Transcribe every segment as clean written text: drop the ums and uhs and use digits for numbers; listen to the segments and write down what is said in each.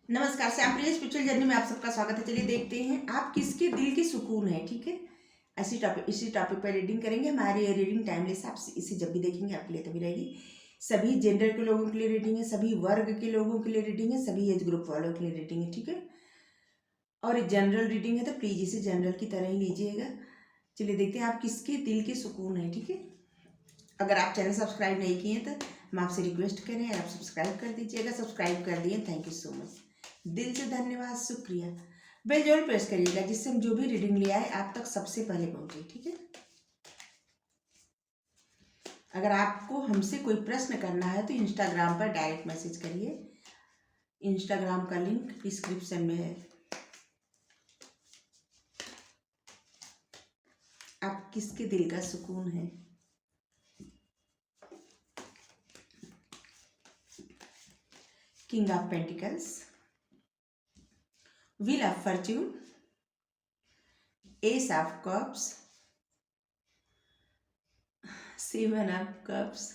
नमस्कार, श्यामप्रिय spiritual journey में आप सबका स्वागत है। चलिए देखते हैं आप किसके दिल की सुकून है। ठीक है, इसी टॉपिक पर रीडिंग करेंगे। हमारी ये रीडिंग टाइमलेस, आप इसे जब भी देखेंगे आपके लिए तभी रहेगी। सभी जेंडर के लोगों के लिए रीडिंग है, सभी वर्ग के लोगों के लिए रीडिंग है, सभी एज ग्रुप वालों के लिए रीडिंग है। ठीक है, और ये जनरल रीडिंग है तो प्लीज इसे जनरल की तरह ही लीजिएगा। चलिए देखते हैं आप किसके दिल की सुकून है। ठीक है, अगर आप चैनल सब्सक्राइब नहीं किए तो हम आपसे रिक्वेस्ट करें आप सब्सक्राइब कर दीजिएगा। सब्सक्राइब कर दिए, थैंक यू सो मच, दिल से धन्यवाद, शुक्रिया। बेल जरूर प्रेस करिएगा जिससे हम जो भी रीडिंग ले आए आप तक सबसे पहले पहुंचे। ठीक है, अगर आपको हमसे कोई प्रश्न करना है तो इंस्टाग्राम पर डायरेक्ट मैसेज करिए। इंस्टाग्राम का लिंक डिस्क्रिप्शन में है। आप किसके दिल का सुकून है। King of pentacles, wheel of Fortune, S of cups, seven of cups,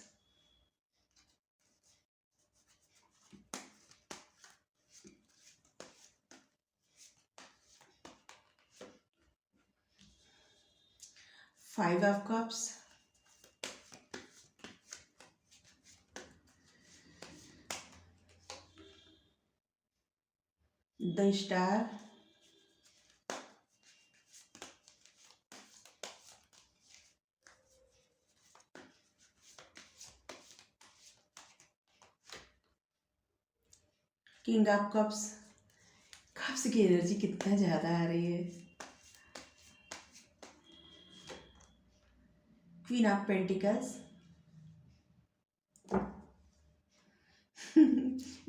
five of cups, the star, king of cups. Cups की एनर्जी कितना ज़्यादा आ रही है। Queen of pentacles,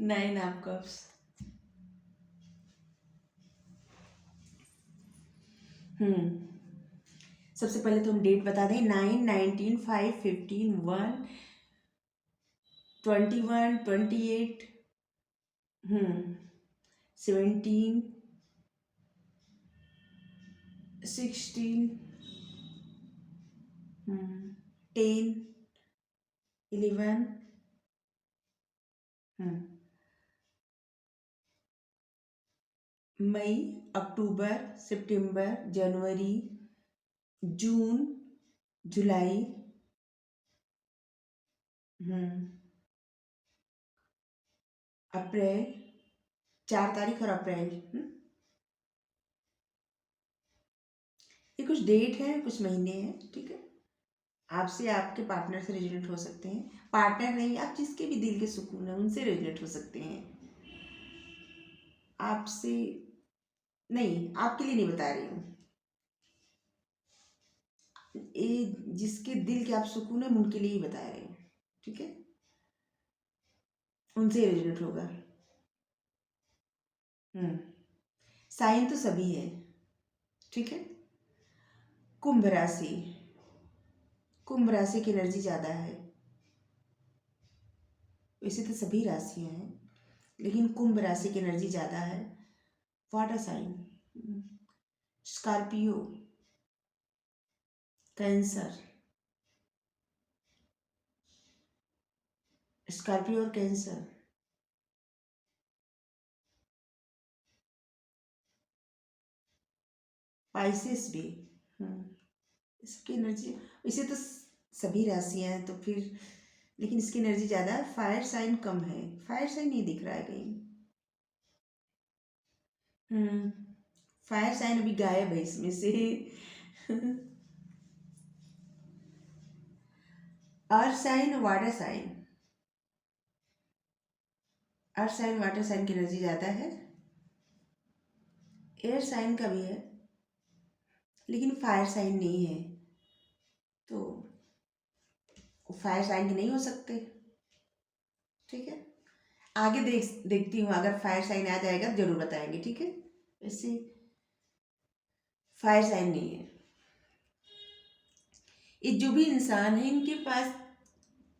nine of cups. सबसे पहले तो हम डेट बता दें। 9, 19, 5, 15, 1, 21, 28, 17, 16, 10, 11, मई, अक्टूबर, सितंबर, जनवरी, जून, जुलाई, अप्रैल, 4 तारीख और अप्रैल। ये कुछ डेट है, कुछ महीने हैं। ठीक है, आपसे आपके पार्टनर से रिलेट हो सकते हैं। पार्टनर नहीं, आप जिसके भी दिल के सुकून है उनसे रिलेट हो सकते हैं। आपसे नहीं, आपके लिए नहीं बता रही हूँ। ये जिसके दिल के आप सुकून है उनके लिए ही बता रही हूँ। ठीक है, उनसे रिलेट होगा। साइन तो सभी है। ठीक है, कुंभ राशि, कुंभ राशि की एनर्जी ज़्यादा है। वैसे तो सभी राशियाँ हैं लेकिन कुंभ राशि की एनर्जी ज़्यादा है। Water sign, Scorpio, Cancer. Scorpio और कैंसर, पाइसेस भी। इसकी एनर्जी, वैसे तो सभी राशियाँ हैं तो फिर, लेकिन इसकी एनर्जी ज़्यादा है। फायर साइन कम है, फायर साइन नहीं दिख रहा है कहीं। फायर साइन अभी गायब है इसमें से। Earth sign, water sign. Earth sign water sign की एनर्जी ज़्यादा है। एयर साइन का भी है लेकिन फायर साइन नहीं है, तो फायर साइन के नहीं हो सकते। ठीक है, आगे देखती हूँ, अगर फायर साइन आ जाएगा तो जरूर बताएंगे। ठीक है, वैसे फायर साइन नहीं है। ये जो भी इंसान है इनके पास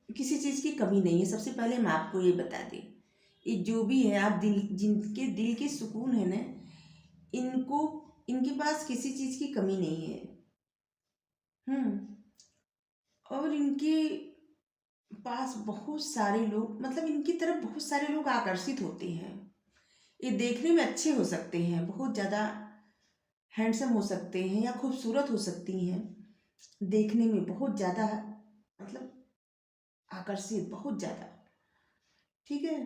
किसी चीज़ की कमी नहीं है। सबसे पहले हम आपको ये बता दें, ये जो भी है, आप दिल, जिनके दिल के सुकून है ना, इनको, इनके पास किसी चीज़ की कमी नहीं है। और इनके पास बहुत सारे लोग, मतलब इनकी तरफ बहुत सारे लोग आकर्षित होते हैं। ये देखने में अच्छे हो सकते हैं, बहुत ज़्यादा हैंडसम हो सकते हैं या खूबसूरत हो सकती हैं, देखने में बहुत ज़्यादा मतलब आकर्षित, बहुत ज़्यादा। ठीक है,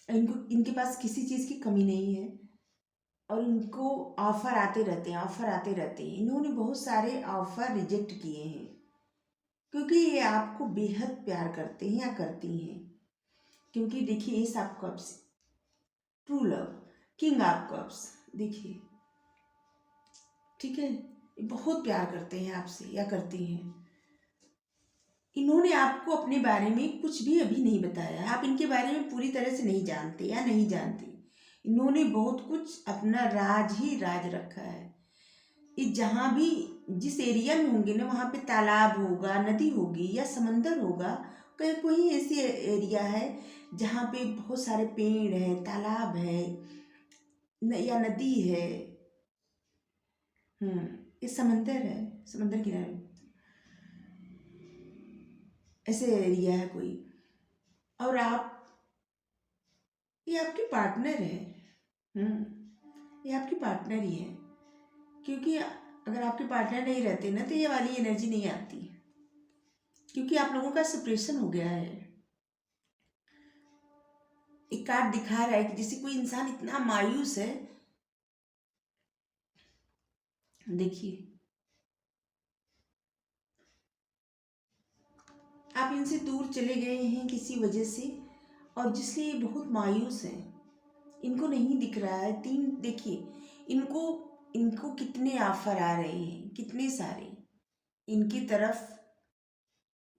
इनको इनके पास किसी चीज़ की कमी नहीं है और इनको ऑफ़र आते रहते हैं, ऑफ़र आते रहते हैं। इन्होंने बहुत सारे ऑफ़र रिजेक्ट किए हैं क्योंकि ये आपको बेहद प्यार करते हैं या करती हैं। क्योंकि देखिए S of cups, true love, king of cups, देखिए ठीक है, ये बहुत प्यार करते हैं आपसे या करती हैं। इन्होंने आपको अपने बारे में कुछ भी अभी नहीं बताया है, आप इनके बारे में पूरी तरह से नहीं जानते या नहीं जानते। इन्होंने बहुत कुछ अपना राज ही राज रखा है। ये जहाँ भी जिस एरिया में होंगे ना, वहाँ पे तालाब होगा, नदी होगी या समंदर होगा, कहीं कोई ऐसी एरिया है जहाँ पे बहुत सारे पेड़ हैं, तालाब है या नदी है। ये समंदर है, समंदर किनारे ऐसे एरिया है कोई, और आप, ये आपके पार्टनर है। ये आपकी पार्टनर ही है, क्योंकि अगर आपके पार्टनर नहीं रहते ना तो ये वाली एनर्जी नहीं आती, क्योंकि आप लोगों का सेपरेशन हो गया है। एक कार्ड दिखा रहा है कि जैसे कोई इंसान इतना मायूस है, देखिए आप इनसे दूर चले गए हैं किसी वजह से, और जिसलिए ये बहुत मायूस हैं, इनको नहीं दिख रहा है तीन, देखिए इनको इनको कितने ऑफर आ रहे हैं, कितने सारे इनकी तरफ,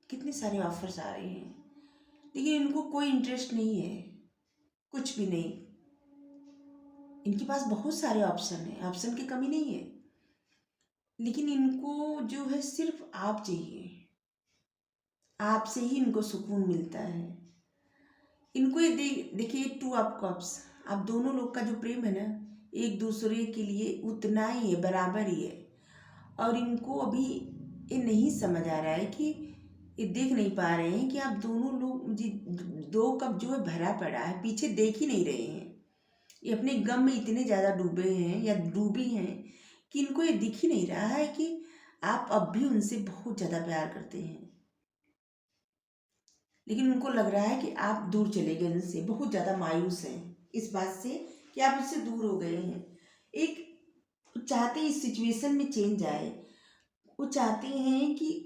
कितने सारे ऑफर्स आ रहे हैं, लेकिन इनको कोई इंटरेस्ट नहीं है, कुछ भी नहीं। इनके पास बहुत सारे ऑप्शन हैं, ऑप्शन की कमी नहीं है, लेकिन इनको जो है सिर्फ आप चाहिए, आपसे ही इनको सुकून मिलता है। इनको ये देखिए टू ऑफ कप्स, आप दोनों लोग का जो प्रेम है ना, एक दूसरे के लिए उतना ही है, बराबर ही है। और इनको अभी ये नहीं समझ आ रहा है कि, ये देख नहीं पा रहे हैं कि आप दोनों लोग जी, दो कप जो है भरा पड़ा है, पीछे देख ही नहीं रहे हैं। ये अपने गम में इतने ज़्यादा डूबे हैं या डूबी हैं कि इनको ये दिख ही नहीं रहा है कि आप अब भी उनसे बहुत ज़्यादा प्यार करते हैं, लेकिन उनको लग रहा है कि आप दूर चले गए उनसे, बहुत ज़्यादा मायूस हैं इस बात से कि आप उससे दूर हो गए हैं। एक चाहते हैं इस सिचुएशन में चेंज आए, वो चाहते हैं कि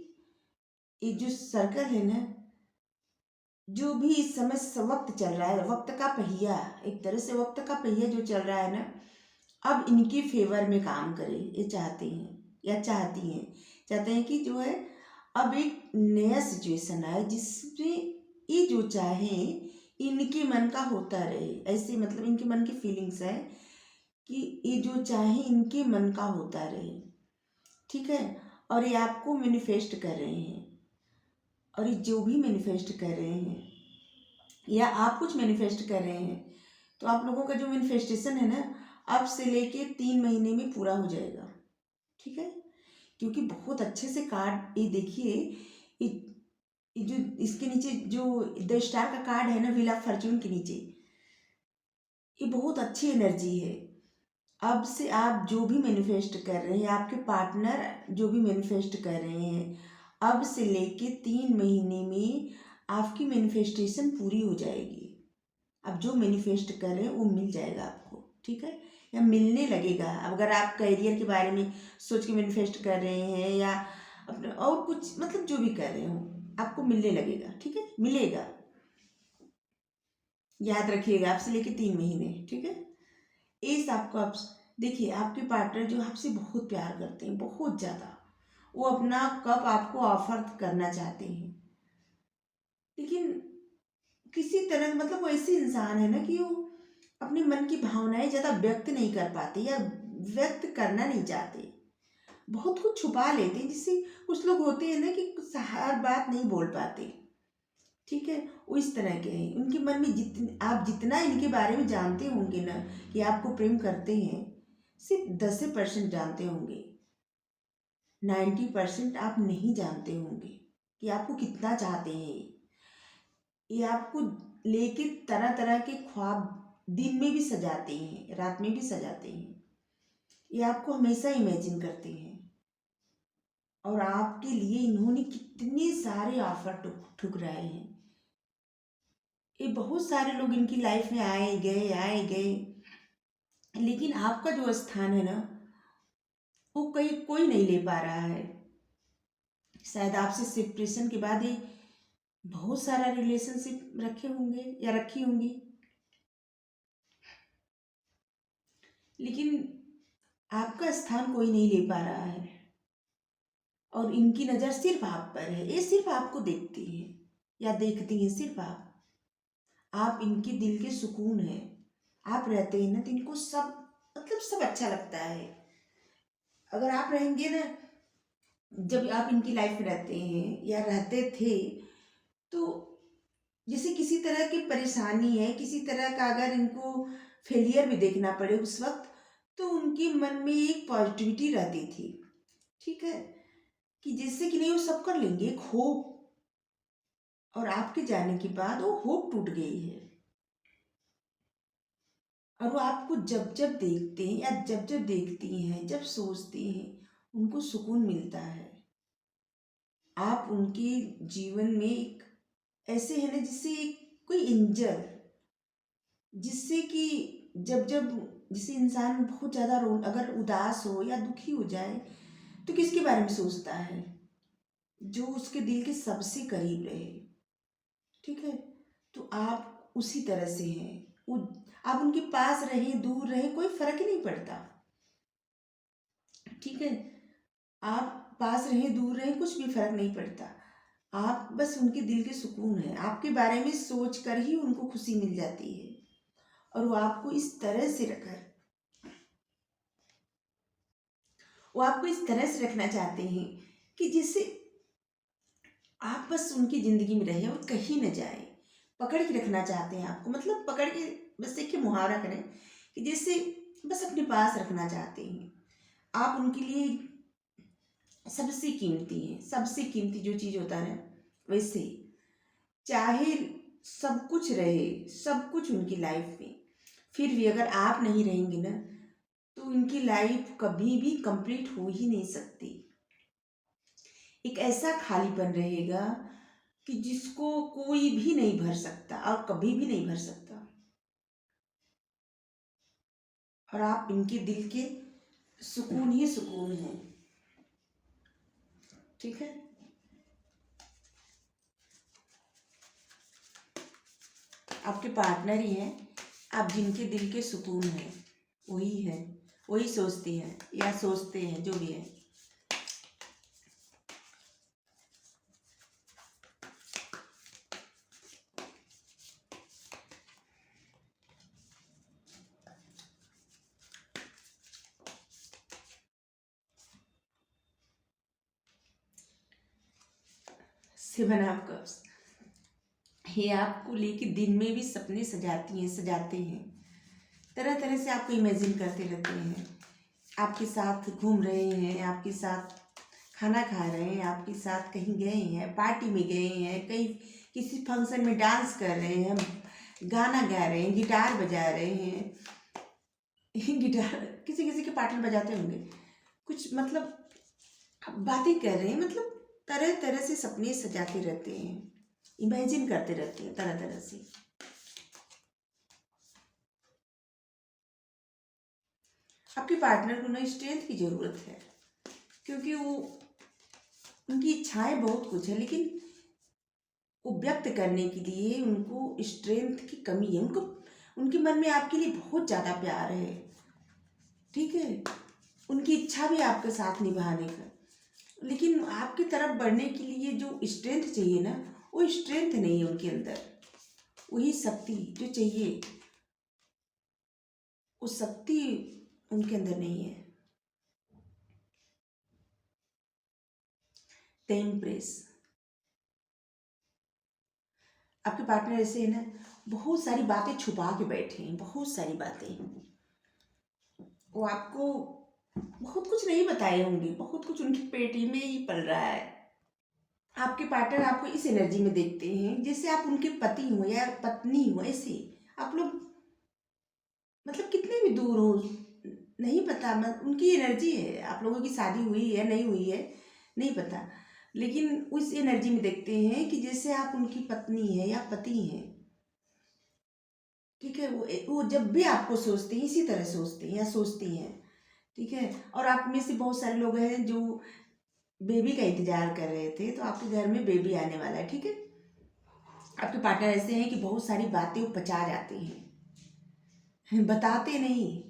ये जो सर्कल है ना, जो भी इस समय वक्त चल रहा है, वक्त का पहिया, एक तरह से वक्त का पहिया जो चल रहा है ना, अब इनके फेवर में काम करे, ये चाहते हैं या चाहती हैं, चाहते हैं कि जो है अब एक नया सिचुएशन आए जिसमें ये जो चाहें इनके मन का होता रहे, ऐसे मतलब इनके मन की फीलिंग्स है कि ये जो चाहे इनके मन का होता रहे। ठीक है, और ये आपको मैनिफेस्ट कर रहे हैं, और ये जो भी मैनिफेस्ट कर रहे हैं या आप कुछ मैनिफेस्ट कर रहे हैं, तो आप लोगों का जो मैनिफेस्टेशन है ना, अब से लेके 3 महीने में पूरा हो जाएगा। ठीक है, क्योंकि बहुत अच्छे से कार्ड ये देखिए, ये ये जो इसके नीचे जो द स्टार का कार्ड है ना, व्हील ऑफ फॉर्च्यून के नीचे, ये बहुत अच्छी एनर्जी है। अब से आप जो भी मैनिफेस्ट कर रहे हैं, आपके पार्टनर जो भी मैनिफेस्ट कर रहे हैं, अब से लेके 3 महीने में आपकी मैनिफेस्टेशन पूरी हो जाएगी। आप जो मैनिफेस्ट कर रहे हैं वो मिल जाएगा आपको। ठीक है, या मिलने लगेगा। अगर आप करियर के बारे में सोच के मैनिफेस्ट कर रहे हैं या अपने और कुछ मतलब जो भी कर रहे हो, आपको मिलने लगेगा। ठीक है, मिलेगा, याद रखिएगा, आपसे लेके 3 महीने। ठीक है, एस आपको आप देखिए, आपके पार्टनर जो आपसे बहुत प्यार करते हैं, बहुत ज़्यादा, वो अपना कप आपको ऑफर करना चाहते हैं, लेकिन किसी तरह मतलब वो ऐसे इंसान है ना कि वो अपने मन की भावनाएं ज़्यादा व्यक्त नहीं कर पाते या व्यक्त करना नहीं चाहते, बहुत कुछ छुपा लेते हैं, जिससे कुछ लोग होते हैं ना कि हर बात नहीं बोल पाते। ठीक है, वो इस तरह के हैं, उनके मन में आप जितना इनके बारे में जानते होंगे ना कि आपको प्रेम करते हैं, सिर्फ 10% जानते होंगे, 90% आप नहीं जानते होंगे कि आपको कितना चाहते हैं। ये आपको लेके तरह तरह के ख्वाब दिन में भी सजाते हैं, रात में भी सजाते हैं। ये आपको हमेशा इमेजिन करते हैं। और आपके लिए इन्होंने कितने सारे ऑफर ठुकराए हैं। ये बहुत सारे लोग इनकी लाइफ में आए गए आए गए, लेकिन आपका जो स्थान है ना, वो कोई नहीं ले पा रहा है। शायद आपसे सेपरेशन के बाद ही बहुत सारा रिलेशनशिप रखे होंगे या रखी होंगी, लेकिन आपका स्थान कोई नहीं ले पा रहा है। और इनकी नज़र सिर्फ आप पर है। ये सिर्फ आपको देखती हैं या देखती हैं, सिर्फ आप इनके दिल के सुकून हैं। आप रहते हैं ना तो इनको सब, मतलब सब अच्छा लगता है। अगर आप रहेंगे ना, जब आप इनकी लाइफ में रहते हैं या रहते थे, तो जैसे किसी तरह की परेशानी है, किसी तरह का अगर इनको फेलियर भी देखना पड़े उस वक्त, तो उनके मन में एक पॉजिटिविटी रहती थी, ठीक है, कि जिससे कि नहीं वो सब कर लेंगे, एक होप। और आपके जाने के बाद वो होप टूट गई है। और वो आपको जब जब देखते हैं या जब जब देखती हैं, जब सोचती हैं, उनको सुकून मिलता है। आप उनके जीवन में एक ऐसे है ना, जिससे कोई एंजल, जिससे कि जब जब जिसे इंसान बहुत ज़्यादा अगर उदास हो या दुखी हो जाए, तो किसके बारे में सोचता है? जो उसके दिल के सबसे करीब रहे, ठीक है। तो आप उसी तरह से हैं। आप उनके पास रहें, दूर रहें, कोई फर्क ही नहीं पड़ता, ठीक है। आप पास रहें, दूर रहें, कुछ भी फर्क नहीं पड़ता। आप बस उनके दिल के सुकून है। आपके बारे में सोच कर ही उनको खुशी मिल जाती है। और वो आपको इस तरह से रखना चाहते हैं कि जिससे आप बस उनकी ज़िंदगी में रहें और कहीं न जाए। पकड़ के रखना चाहते हैं आपको, मतलब पकड़ के, बस एक मुहावरा करें कि जैसे बस अपने पास रखना चाहते हैं। आप उनके लिए सबसे कीमती हैं। सबसे कीमती जो चीज़ होता है ना, वैसे चाहे सब कुछ रहे, सब कुछ उनकी लाइफ में, फिर भी अगर आप नहीं रहेंगे ना, तो उनकी लाइफ कभी भी कंप्लीट हो ही नहीं सकती। एक ऐसा खालीपन रहेगा कि जिसको कोई भी नहीं भर सकता और कभी भी नहीं भर सकता। और आप इनके दिल के सुकून ही सुकून हैं, ठीक है। आपके पार्टनर ही हैं, आप जिनके दिल के सुकून हैं, वही है, वही सोचती हैं या सोचते हैं, जो भी है। सेवन ऑफ कप्स, ये आपको लेके दिन में भी सपने सजाते हैं। तरह तरह से आपको इमेजिन करते रहते हैं। आपके साथ घूम रहे हैं, आपके साथ खाना खा रहे हैं, आपके साथ कहीं गए हैं, पार्टी में गए हैं, कहीं किसी फंक्शन में डांस कर रहे हैं, गाना गा रहे हैं, गिटार बजा रहे हैं। गिटार किसी किसी के पार्टनर बजाते होंगे कुछ, मतलब बातें कर रहे हैं, मतलब तरह तरह से सपने सजाते रहते हैं, इमेजिन करते रहते हैं तरह तरह से। आपके पार्टनर को ना स्ट्रेंथ की ज़रूरत है, क्योंकि उनकी इच्छाएं बहुत कुछ है, लेकिन वो व्यक्त करने के लिए उनको स्ट्रेंथ की कमी है। उनके मन में आपके लिए बहुत ज़्यादा प्यार है, ठीक है। उनकी इच्छा भी आपके साथ निभाने का, लेकिन आपकी तरफ बढ़ने के लिए जो स्ट्रेंथ चाहिए ना, वो स्ट्रेंथ नहीं है उनके अंदर। वही शक्ति जो चाहिए, वो शक्ति उनके अंदर नहीं है। टेम्परेस, आपके पार्टनर ऐसे है ना, बहुत सारी बातें छुपा के बैठे हैं, बहुत सारी बातें। वो आपको बहुत कुछ नहीं बताए होंगे, बहुत कुछ उनकी पेटी में ही पल रहा है। आपके पार्टनर आपको इस एनर्जी में देखते हैं जैसे आप उनके पति हो या पत्नी हो, ऐसे आप लोग मतलब कितने भी दूर हो, नहीं पता, उनकी एनर्जी है। आप लोगों की शादी हुई है नहीं हुई है नहीं पता, लेकिन उस एनर्जी में देखते हैं कि जैसे आप उनकी पत्नी है या पति हैं। ठीक है, वो जब भी आपको सोचते हैं इसी तरह सोचते हैं या सोचती हैं। ठीक है, और आप में से बहुत सारे लोग हैं जो बेबी का इंतजार कर रहे थे, तो आपके घर में बेबी आने वाला है। ठीक है, आपके पार्टनर ऐसे हैं कि बहुत सारी बातें वो पचा जाते हैं, बताते नहीं,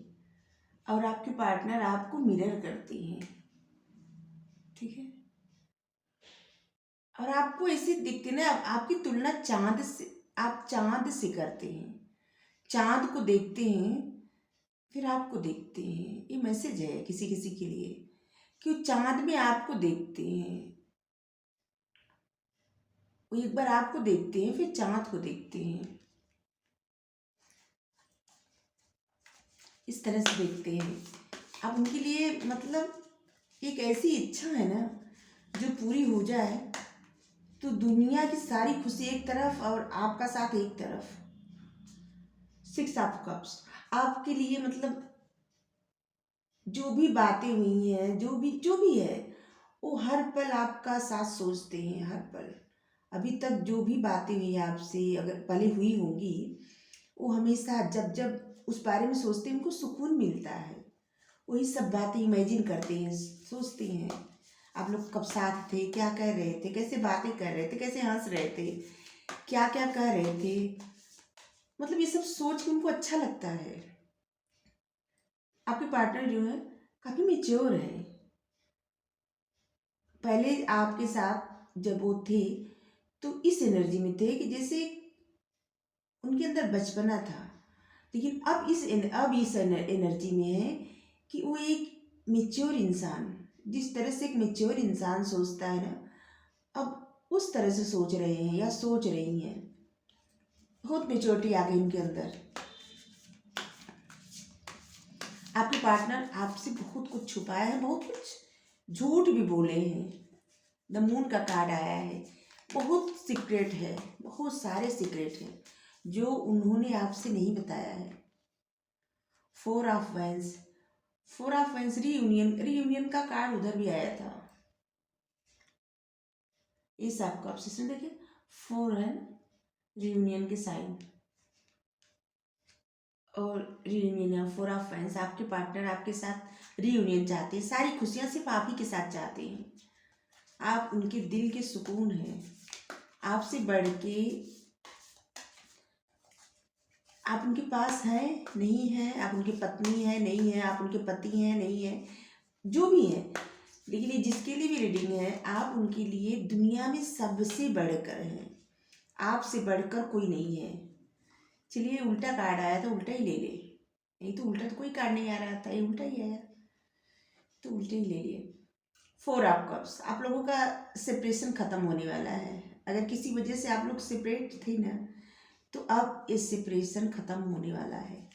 और आपके पार्टनर आपको मिरर करती हैं। ठीक है, और आपको ऐसे दिखते ना, आपकी तुलना चांद से, आप चांद से करते हैं, चांद को देखते हैं फिर आपको देखते हैं। ये मैसेज है किसी किसी के लिए कि वो चांद में आपको देखते हैं, वो एक बार आपको देखते हैं फिर चांद को देखते हैं, इस तरह से देखते हैं। आप उनके लिए मतलब एक ऐसी इच्छा है ना जो पूरी हो जाए तो दुनिया की सारी खुशी एक तरफ और आपका साथ एक तरफ। 6 ऑफ कप्स आपके लिए मतलब जो भी बातें हुई हैं, जो भी है, वो हर पल आपका साथ सोचते हैं, हर पल। अभी तक जो भी बातें हुई हैं आपसे, अगर पहले हुई होंगी, वो हमेशा जब जब उस बारे में सोचते हैं उनको सुकून मिलता है। वही सब बातें इमेजिन करते हैं, सोचते हैं आप लोग कब साथ थे, क्या कर रहे थे, कैसे बातें कर रहे थे, कैसे हंस रहे थे, क्या क्या कह रहे थे। मतलब ये सब सोच के उनको अच्छा लगता है। आपके पार्टनर जो है काफ़ी मेच्योर है। पहले आपके साथ जब वो थे तो इस एनर्जी में थे कि जैसे उनके अंदर बचपना था, लेकिन अब इस एनर्जी में है कि वो एक मेच्योर इंसान, जिस तरह से एक मेच्योर इंसान सोचता है ना, अब उस तरह से सोच रहे हैं या सोच रही हैं। बहुत मेच्योरिटी आ गई उनके अंदर। आपके पार्टनर आपसे बहुत कुछ छुपाया है, बहुत कुछ झूठ भी बोले हैं। द मून का कार्ड आया है, बहुत सीक्रेट है, बहुत सारे सीक्रेट हैं जो उन्होंने आपसे नहीं बताया है। 4 of vents, 4 of vents reunion का कार्ड उधर भी आया था। इस आपको ऑब्सेशन देखिए, 4 है रीयूनियन के साइन, और रीयूनियन या 4 ऑफ वैंस, आपके पार्टनर आपके साथ रीयूनियन चाहते हैं, सारी खुशियाँ सिर्फ आप ही के साथ चाहते हैं। आप उनके दिल के सुकून हैं, आपसे बढ़ के आप उनके पास हैं नहीं हैं, आप उनकी पत्नी हैं नहीं है, आप उनके पति हैं नहीं है, जो भी है, लेकिन ये जिसके लिए भी रीडिंग है, आप उनके लिए दुनिया में सबसे बढ़कर हैं, आपसे बढ़कर कोई नहीं है। चलिए उल्टा कार्ड आया तो उल्टा ही ले ले, नहीं तो उल्टा तो कोई कार्ड नहीं आ रहा था, ये उल्टा ही आया तो उल्टे ही ले लिए। 4 ऑफ कप्स, आप लोगों का सेपरेशन ख़त्म होने वाला है। अगर किसी वजह से आप लोग सेपरेट थे ना, तो अब ये सेपरेशन ख़त्म होने वाला है।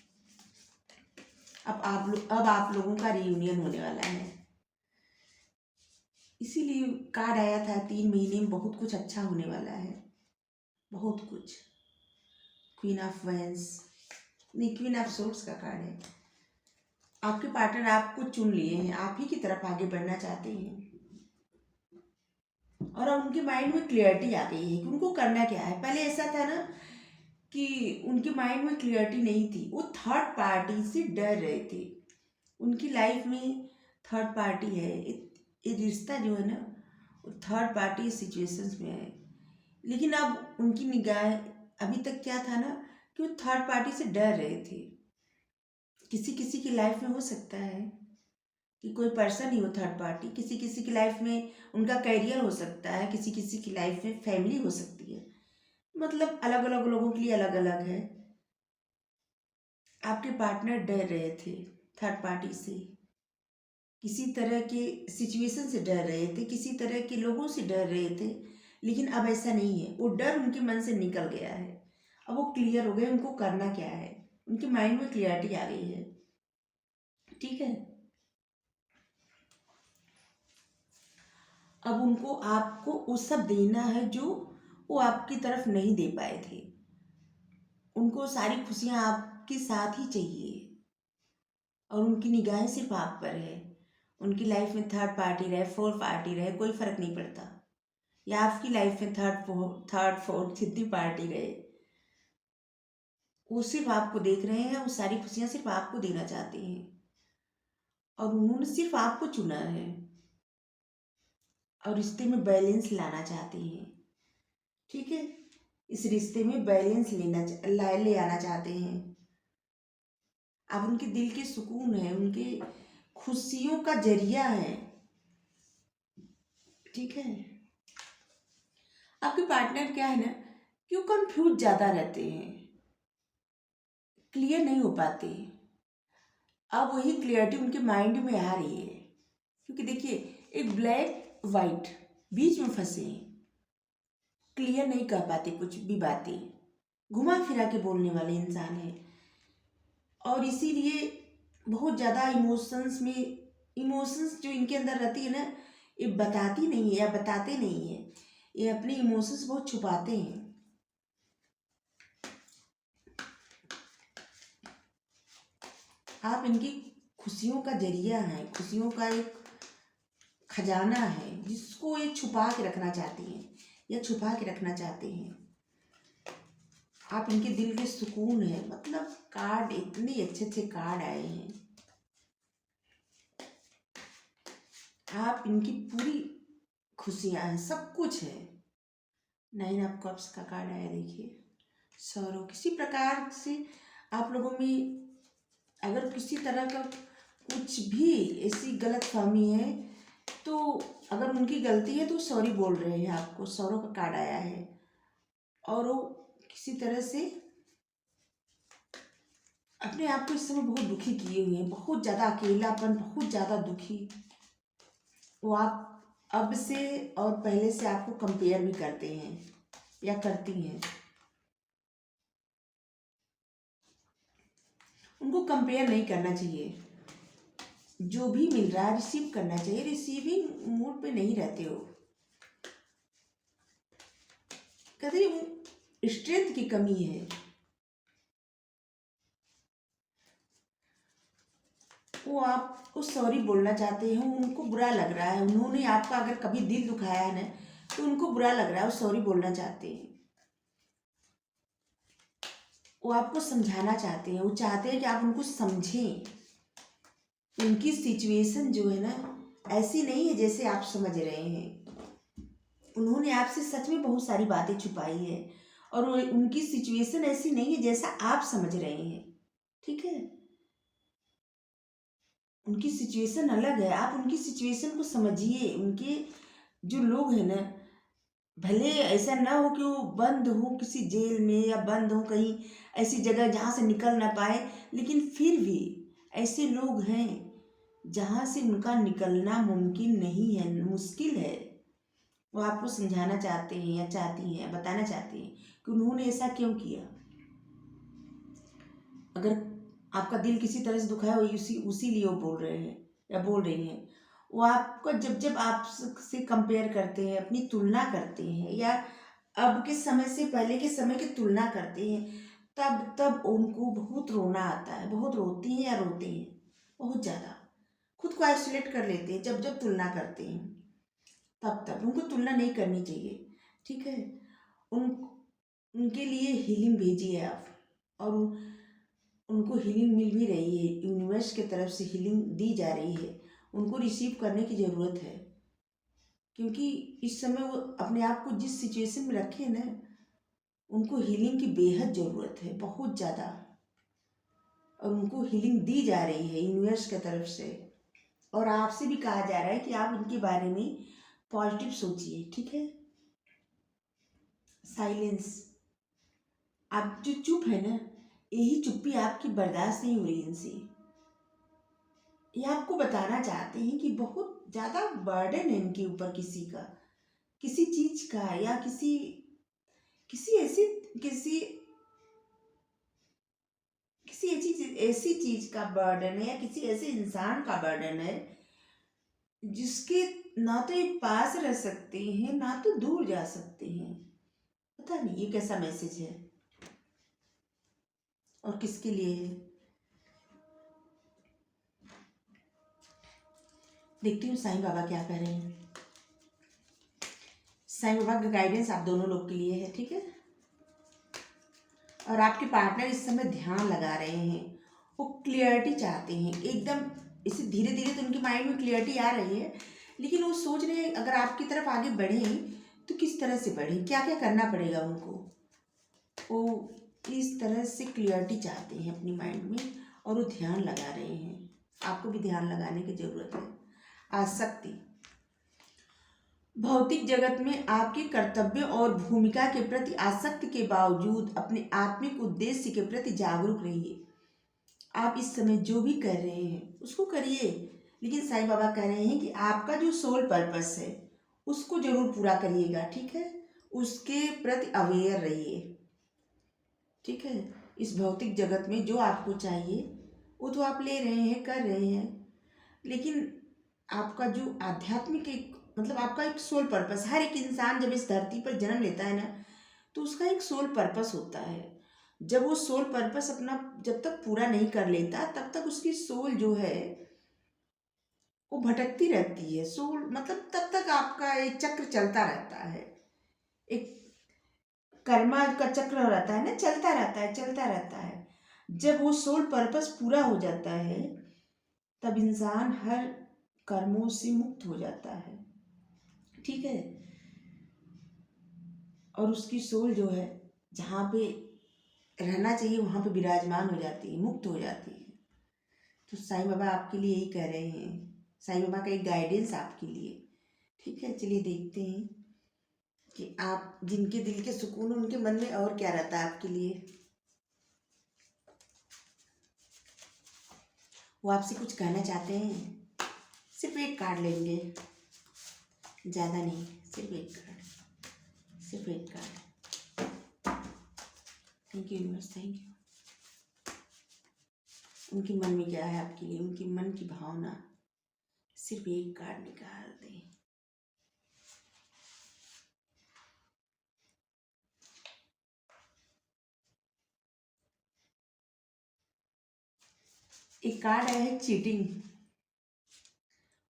अब आप लोगों का रीयूनियन होने वाला है। इसीलिए कार्ड आया था 3 महीने में बहुत कुछ अच्छा होने वाला है, बहुत कुछ। क्वीन ऑफ वैंस नहीं, क्वीन ऑफ सोर्ड्स का कार्ड है। आपके पार्टनर आपको चुन लिए हैं, आप ही की तरफ आगे बढ़ना चाहते हैं, और अब उनके माइंड में क्लियरिटी आ गई है कि उनको करना क्या है। पहले ऐसा था ना कि उनके माइंड में क्लियरिटी नहीं थी, वो थर्ड पार्टी से डर रहे थे। उनकी लाइफ में थर्ड पार्टी है, ये रिश्ता जो है ना वो थर्ड पार्टी सिचुएशंस में है। लेकिन अब उनकी निगाह, अभी तक क्या था ना कि वो थर्ड पार्टी से डर रहे थे। किसी किसी की लाइफ में हो सकता है कि कोई पर्सन ही हो थर्ड पार्टी, किसी किसी की लाइफ में उनका करियर हो सकता है, किसी किसी की लाइफ में फैमिली हो सकती है। मतलब अलग अलग लोगों के लिए अलग अलग है। आपके पार्टनर डर रहे थे थर्ड पार्टी से, किसी तरह के सिचुएशन से डर रहे थे, किसी तरह के लोगों से डर रहे थे, लेकिन अब ऐसा नहीं है। वो डर उनके मन से निकल गया है, अब वो क्लियर हो गए उनको करना क्या है, उनके माइंड में क्लियरिटी आ गई है। ठीक है, अब उनको आपको वो सब देना है जो वो आपकी तरफ नहीं दे पाए थे। उनको सारी खुशियाँ आपके साथ ही चाहिए, और उनकी निगाहें सिर्फ आप पर है। उनकी लाइफ में थर्ड पार्टी रहे, फोर्थ पार्टी रहे, कोई फर्क नहीं पड़ता, या आपकी लाइफ में थर्ड फोर्थ जितनी पार्टी रहे, वो सिर्फ आपको देख रहे हैं। वो सारी खुशियां सिर्फ आपको देना चाहते हैं और उन्होंने सिर्फ आपको चुना है और रिश्ते में बैलेंस लाना चाहते हैं। ठीक है, इस रिश्ते में बैलेंस ले आना चाहते हैं। आप उनके दिल के सुकून है, उनके खुशियों का जरिया है। ठीक है, आपके पार्टनर क्या है ना कि वो कंफ्यूज ज़्यादा रहते हैं, क्लियर नहीं हो पाते। अब वही क्लियरिटी उनके माइंड में आ रही है, क्योंकि देखिए एक ब्लैक वाइट बीच में फंसे हैं, क्लियर नहीं कर पाते कुछ भी बातें, घुमा फिरा के बोलने वाले इंसान हैं और इसीलिए बहुत ज़्यादा इमोशंस जो इनके अंदर रहती है ना, ये बताती नहीं है या बताते नहीं है, ये अपने इमोशंस बहुत छुपाते हैं। आप इनकी खुशियों का जरिया हैं, खुशियों का एक खजाना है जिसको ये छुपा के रखना चाहती हैं या छुपा के रखना चाहते हैं। आप इनके दिल के सुकून है, मतलब कार्ड इतने अच्छे अच्छे कार्ड आए हैं। आप इनकी पूरी खुशियां हैं, सब कुछ है। 9 ऑफ कप्स का कार्ड आया, देखिए सौरव। किसी प्रकार से आप लोगों में अगर किसी तरह का कुछ भी ऐसी गलत फहमी है तो अगर उनकी गलती है तो सॉरी बोल रहे हैं आपको, सौरव का कार्ड आया है। और वो किसी तरह से अपने आप को इस समय बहुत दुखी किए हुए हैं, बहुत ज़्यादा अकेलापन, बहुत ज़्यादा दुखी। वो आप अब से और पहले से आपको कंपेयर भी करते हैं या करती हैं। उनको कंपेयर नहीं करना चाहिए, जो भी मिल रहा है रिसीव करना चाहिए। रिसीविंग मूड पे नहीं रहते हो, कभी स्ट्रेंथ की कमी है। वो आपको सॉरी बोलना चाहते हैं, उनको बुरा लग रहा है, उन्होंने आपका अगर कभी दिल दुखाया है ना तो उनको बुरा लग रहा है, वो सॉरी बोलना चाहते हैं। वो आपको समझाना चाहते हैं, वो चाहते हैं कि आप उनको समझें। उनकी सिचुएशन जो है ना ऐसी नहीं है जैसे आप समझ रहे हैं। उन्होंने आपसे सच में बहुत सारी बातें छुपाई है और उनकी सिचुएशन ऐसी नहीं है जैसा आप समझ रहे हैं। ठीक है, उनकी सिचुएशन अलग है, आप उनकी सिचुएशन को समझिए। उनके जो लोग हैं ना, भले ऐसा ना हो कि वो बंद हो किसी जेल में या बंद हो कहीं ऐसी जगह जहाँ से निकल ना पाए, लेकिन फिर भी ऐसे लोग हैं जहाँ से उनका निकलना मुमकिन नहीं है, मुश्किल है। वो आपको समझाना चाहते हैं या चाहती हैं, बताना चाहते हैं कि उन्होंने ऐसा क्यों किया। अगर आपका दिल किसी तरह से दुखा है, वो उसी लिए वो बोल रहे हैं या बोल रही हैं। वो आपको जब जब आपसे कंपेयर करते हैं, अपनी तुलना करते हैं, या अब के समय से पहले के समय की तुलना करते हैं, तब तब उनको बहुत रोना आता है, बहुत रोती हैं या रोते हैं, बहुत ज़्यादा खुद को आइसोलेट कर लेते हैं। जब जब तुलना करते हैं तब तब उनको तुलना नहीं करनी चाहिए। ठीक है, उन उनके लिए हीलिंग भेजिए आप, और उनको हीलिंग मिल भी रही है, यूनिवर्स की तरफ से हीलिंग दी जा रही है। उनको रिसीव करने की ज़रूरत है, क्योंकि इस समय वो अपने आप को जिस सिचुएशन में रखे हैं ना, उनको हीलिंग की बेहद ज़रूरत है, बहुत ज़्यादा। और उनको हीलिंग दी जा रही है यूनिवर्स की तरफ से, और आपसे भी कहा जा रहा है कि आप उनके बारे में पॉजिटिव सोचिए। ठीक है, साइलेंस। आप जो चुप है ना, यही चुप्पी आपकी बर्दाश्त नहीं हो रही इनसे। ये आपको बताना चाहते हैं कि बहुत ज़्यादा बर्डन है इनके ऊपर, किसी चीज़ का, या किसी ऐसी किसी किसी ऐसी चीज़ का बर्डन है, या किसी ऐसे इंसान का बर्डन है जिसके ना तो ये पास रह सकते हैं ना तो दूर जा सकते हैं। पता नहीं ये कैसा मैसेज है और किसके लिए है। देखती हूँ साईं बाबा क्या कह रहे हैं। साईं बाबा का गाइडेंस आप दोनों लोग के लिए है, ठीक है। और आपके पार्टनर इस समय ध्यान लगा रहे हैं, वो क्लियरिटी चाहते हैं एकदम। इसे धीरे धीरे तो उनके माइंड में क्लियरिटी आ रही है, लेकिन वो सोच रहे हैं अगर आपकी तरफ आगे बढ़ें तो किस तरह से बढ़ें, क्या क्या करना पड़ेगा उनको। वो इस तरह से क्लियरिटी चाहते हैं अपनी माइंड में, और वो ध्यान लगा रहे हैं। आपको भी ध्यान लगाने की ज़रूरत है। आसक्ति, भौतिक जगत में आपके कर्तव्य और भूमिका के प्रति आसक्ति के बावजूद अपने आत्मिक उद्देश्य के प्रति जागरूक रहिए। आप इस समय जो भी कर रहे हैं उसको करिए, लेकिन साईं बाबा कह रहे हैं कि आपका जो सोल पर्पस है उसको जरूर पूरा करिएगा, ठीक है। उसके प्रति अवेयर रहिए, ठीक है। इस भौतिक जगत में जो आपको चाहिए वो तो आप ले रहे हैं, कर रहे हैं, लेकिन आपका जो आध्यात्मिक एक मतलब आपका एक सोल पर्पस, हर एक इंसान जब इस धरती पर जन्म लेता है ना तो उसका एक सोल पर्पस होता है। जब वो सोल पर्पस अपना जब तक पूरा नहीं कर लेता तब तक उसकी सोल जो है वो भटकती रहती है। सोल मतलब तब तक आपका एक चक्र चलता रहता है, एक कर्मा का चक्र रहता है ना, चलता रहता है चलता रहता है। जब वो सोल पर्पस पूरा हो जाता है तब इंसान हर कर्मों से मुक्त हो जाता है, ठीक है। और उसकी सोल जो है जहाँ पे रहना चाहिए वहाँ पे विराजमान हो जाती है, मुक्त हो जाती है। तो साईं बाबा आपके लिए यही कह रहे हैं, साईं बाबा का एक गाइडेंस आपके लिए, ठीक है। चलिए देखते हैं कि आप जिनके दिल के सुकून उनके मन में और क्या रहता है आपके लिए। वो आपसे कुछ कहना चाहते हैं। सिर्फ एक कार्ड लेंगे, ज़्यादा नहीं, सिर्फ एक कार्ड, सिर्फ एक card. Thank you universe, thank you. उनके मन में क्या है आपके लिए, उनके मन की भावना, सिर्फ एक कार्ड निकाल दें। एक कार्ड आया है चीटिंग।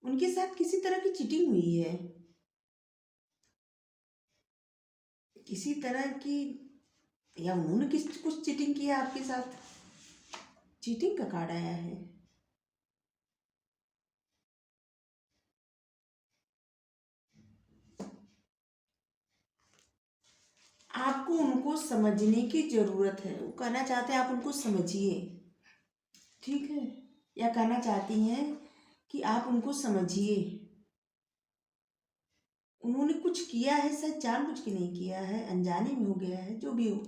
उनके साथ किसी तरह की चीटिंग हुई है, किसी तरह की, या उन्होंने किस कुछ चीटिंग किया आपके साथ। चीटिंग का कार्ड आया है। आपको उनको समझने की जरूरत है। वो कहना चाहते हैं आप उनको समझिए, ठीक है। या कहना चाहती हैं कि आप उनको समझिए। उन्होंने कुछ किया है, शायद जानबूझ के नहीं किया है, अनजाने में हो गया है, जो भी हो।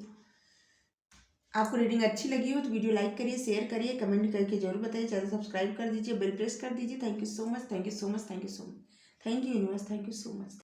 आपको रीडिंग अच्छी लगी हो तो वीडियो लाइक करिए, शेयर करिए, कमेंट करके जरूर बताइए, चैनल सब्सक्राइब कर दीजिए, बेल प्रेस कर दीजिए। Thank you so much, thank you so much, thank you so much, thank you universe, thank you so much.